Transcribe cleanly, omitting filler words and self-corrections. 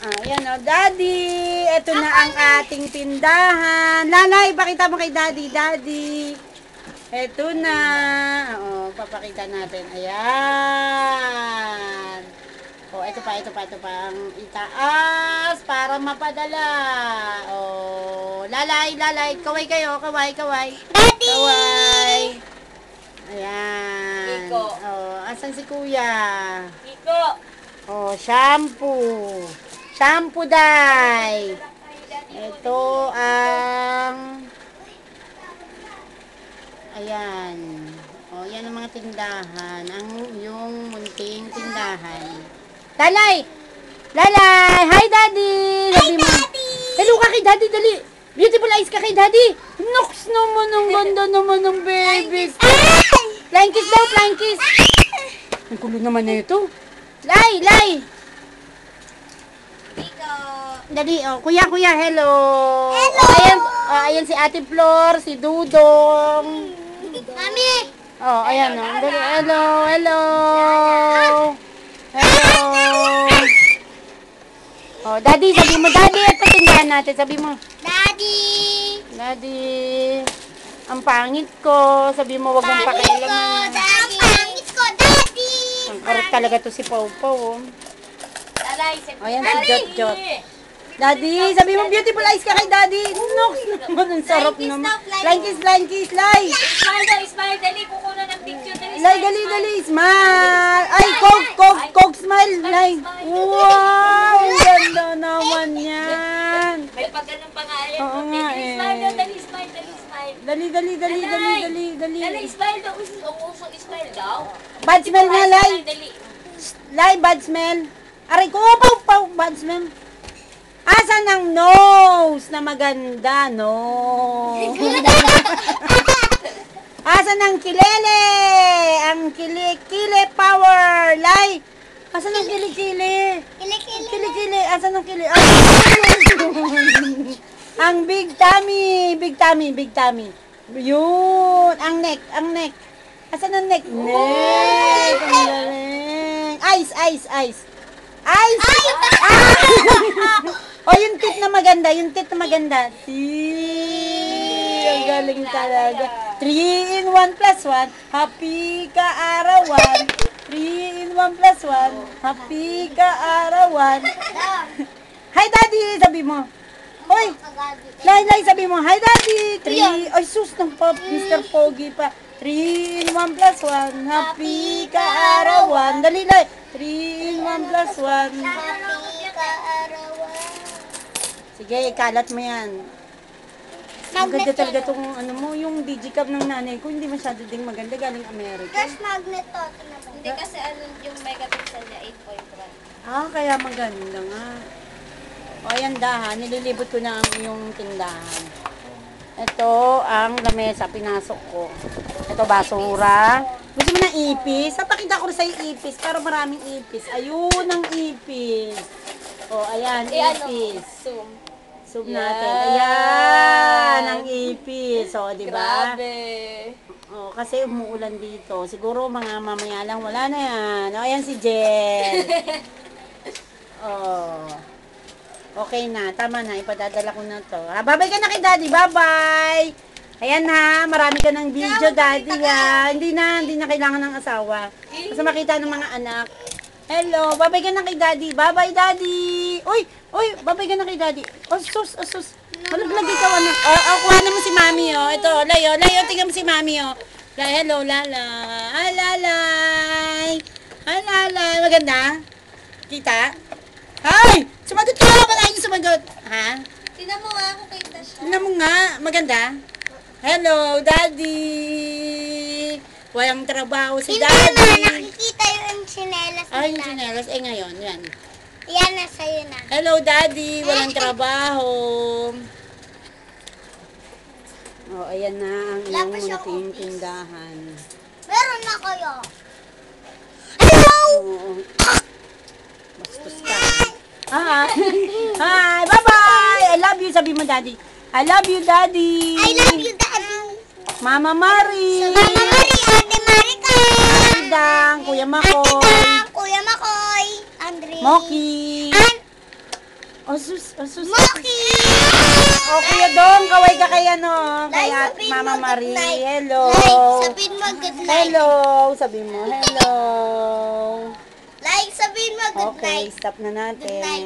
Ayan o, Daddy. Ito na ang ating tindahan. Lalay, pakita mo kay Daddy. Daddy. Ito na. Oo, papakita natin. Ayan. O, ito pa. Ang itaas para mapadala. O, lalay. Kaway kayo. Kaway. Daddy! Kaway. Ayan. Iko. O, asan si Kuya? Iko. O, shampoo. Shampoo dye. Ito ang ayan. O, yan ang mga tindahan. Yung munting tindahan. Lalay! Hi, Daddy! Hi, Daddy! Hello ka kay Daddy, dali! Beautiful eyes ka kay Daddy! Nox naman, ang ganda naman ng baby ko. Flying kiss daw, flying kiss! Ang kulo naman na ito. Lay! Dali, oh. Kuya, hello. Hello. Ayan si Ate Flor, si Dudong. Mami! Oh, ayan, oh. Dali, hello. Oh, Daddy, sabi mo, Daddy, ito tindahan natin. Sabi mo, Daddy, ang pangit ko. Sabi mo, wag mong pakialaman. Ang pangit ko, Daddy! Ang karot talaga to si Pau Pau, oh. Ayan si Jot. Daddy, sabi mo beautiful eyes ka kay Daddy. Nox naman, ang sarap naman. Flying kiss, Lay. Smile, dali, kukunan ng picture. Lay, dali, smile. Ay, Coke, smile, Lay. Wow, ang ganda naman yan. May pagganong pangalan. Oo nga, eh. Dali, smile. Dali. Dali, smile daw. Uso, smile daw. Bad smell nga, Lay. Dali. Lay, bad smell. Aray ko, Pau, bad smell. Asan ang nose na maganda, nose? Asan ang kilele? Ang kili power, Lay. Asan ang kili? Kili. Asan ang kili? Ang big tummy. Yun, ang neck. Asan ang neck? Neck. Ang galing. Eyes. O, yung tit na maganda. Ang galing talaga. 3 in 1 plus 1. Happy ka arawan. 3 in 1 plus 1. Happy ka arawan. Hi, Daddy, sabi mo. Oy, Lay, sabi mo. Hi, Daddy. 3. Ay, sus ng pop. Mr. Pogi pa. 3 in 1 plus 1. Happy ka arawan. Dali, Lay. 3 in 1 plus 1. Happy ka arawan. Sige, ikalat mo yan. Ang ganda talaga itong yung digicam ng nanay ko. Hindi masyado ding maganda. Galing Amerika. Gas magnet to. Hindi kasi yung megapixel niya 8.1. Kaya maganda nga. O, ayan dahan. Nililibot ko na ang iyong tindahan. Ito ang lamesa. Pinasok ko. Ito basura. Gusto mo ng ipis? Napakita ko rin sa'yo ipis. Para maraming ipis. Ayun ang ipis. O, ayan. Ipis. Zoom natin. Ayan ang ipis. O, diba? Grabe. O, kasi umuulan dito. Siguro mga mamaya lang wala na yan. O, ayan si Jen. O. Okay na. Tama na. Ipadadala ko na to. Babay ka na kay Daddy. Bye-bye. Ayan ha. Marami ka ng video, Daddy ha. Hindi na kailangan ng asawa. Basta makita ng mga anak. Hello. Babay ka na kay Daddy. Bye-bye, Daddy. Uy, babay ka na kay Daddy. Sus. Malaglag ikaw ano. Kuha na mo si Mami, oh. Ito, Layo, tingnan mo si Mami, oh. Hello, Lala. Hi, Lalay. Maganda? Kita? Hi! Sumagot ka! Malaking sumagot. Ha? Tignan mo nga kung kita siya. Tingnan mo nga. Maganda? Hello, Daddy. Walang trabaho si Hindi Daddy. na nakikita yung chinelas Ay, yung nila. chinelas. Ngayon, yan. Yan na sa'yo na. Hello, Daddy. Walang trabaho. Oh, ayan na ang iyong Wala pa siyang munting office. tindahan. Meron na kayo. Hello! Oo. Bastos ka. Hi. Bye-bye. I love you. Sabi mo, Daddy. I love you, Daddy. I love you, Daddy. Mama Mari. Mama Mari, Ate Marika. Dang, Kuya Makoy. Ate Dang, Kuya Makoy. Andre. Moki. Osus, osus. Moki! O, Kuya Dong, kaway ka kay ano, kay Like, at sabihin Mama mo Marie. good night. Hello. Like, sabihin mo good night. Hello. Sabi mo, hello. Like, sabihin mo good Okay, night. stop na natin. Good night.